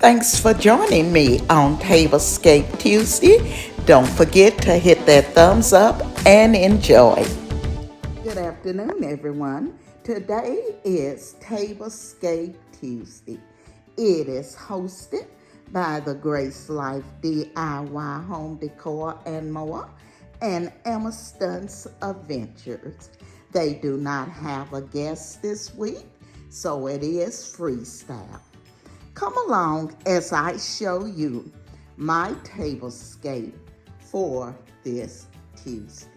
Thanks for joining me on Tablescape Tuesday. Don't forget to hit that thumbs up and enjoy. Good afternoon, everyone. Today is Tablescape Tuesday. It is hosted by the Grace Life DIY Home Decor and more and Emerson's Adventures. They do not have a guest this week, so it is freestyle. Come along as I show you my tablescape for this Tuesday.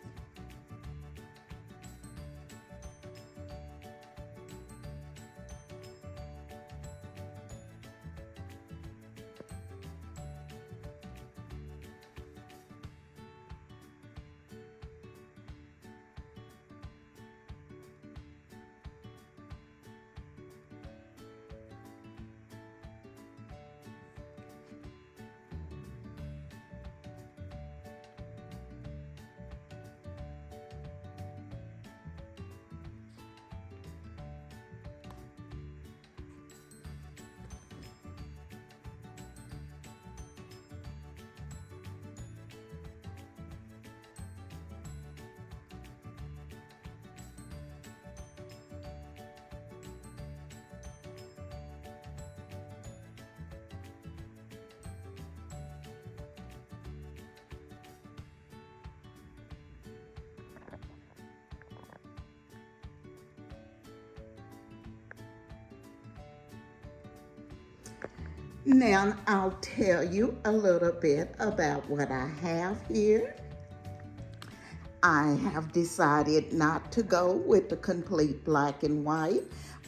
Now I'll tell you a little bit about what I have here. I have decided not to go with the complete black and white.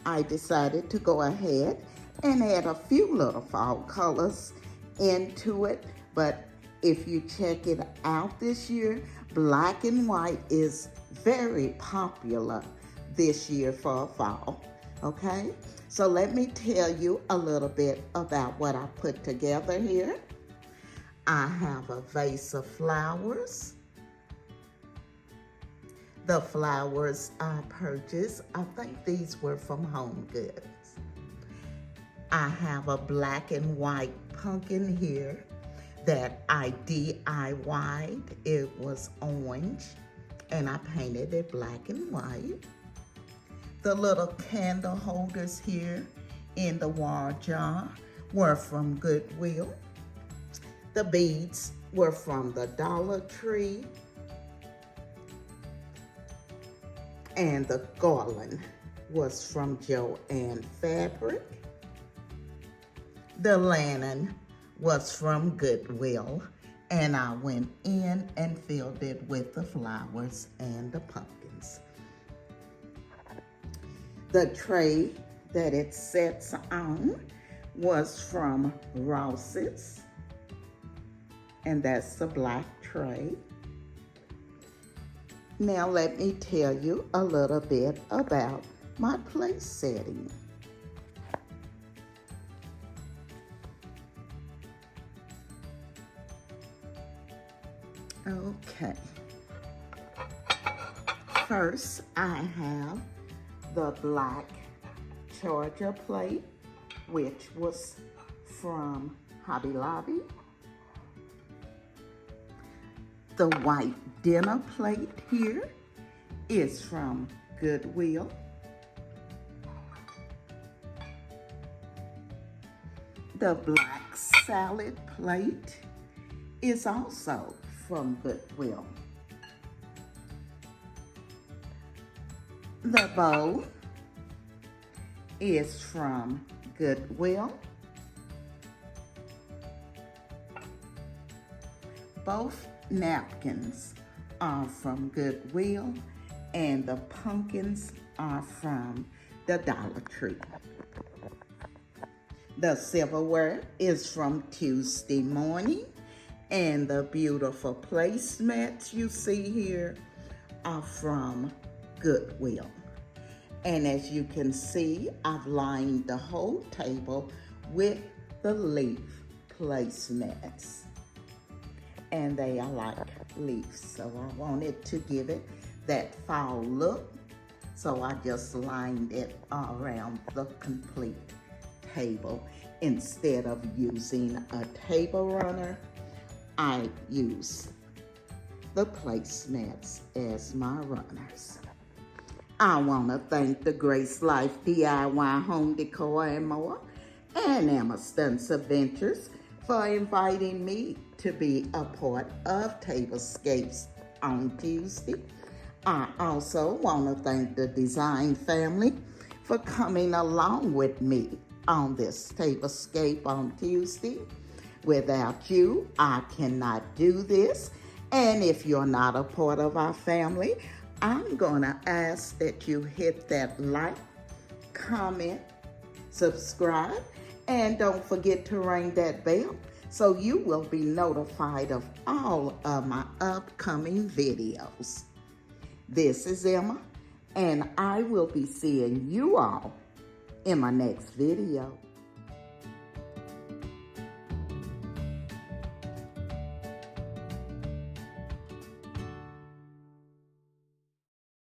I decided to go ahead and add a few little fall colors into it. But if you check it out this year, black and white is very popular this year for fall, okay? So let me tell you a little bit about what I put together here. I have a vase of flowers. The flowers I purchased, I think these were from Home Goods. I have a black and white pumpkin here that I DIY'd. It was orange and I painted it black and white. The little candle holders here in the wall jar were from Goodwill. The beads were from the Dollar Tree. And the garland was from Joann Fabric. The lantern was from Goodwill, and I went in and filled it with the flowers and the pumpkins. The tray that it sets on was from Ross's, and that's the black tray. Now let me tell you a little bit about my place setting. Okay. First, I have the black charger plate, which was from Hobby Lobby. The white dinner plate here is from Goodwill. The black salad plate is also from Goodwill. The bowl is from Goodwill. Both napkins are from Goodwill and the pumpkins are from the Dollar Tree. The silverware is from Tuesday Morning, and the beautiful placemats you see here are from Goodwill. And as you can see, I've lined the whole table with the leaf placemats. And they are like leaves, so I wanted to give it that fall look. So I just lined it around the complete table. Instead of using a table runner, I use the placemats as my runners. I want to thank the Grace Life DIY Home Decor and More and Amazon's Adventures for inviting me to be a part of Tablescapes on Tuesday. I also want to thank the design family for coming along with me on this Tablescape on Tuesday. Without you, I cannot do this. And if you're not a part of our family, I'm going to ask that you hit that like, comment, subscribe, and don't forget to ring that bell so you will be notified of all of my upcoming videos. This is Emma, and I will be seeing you all in my next video.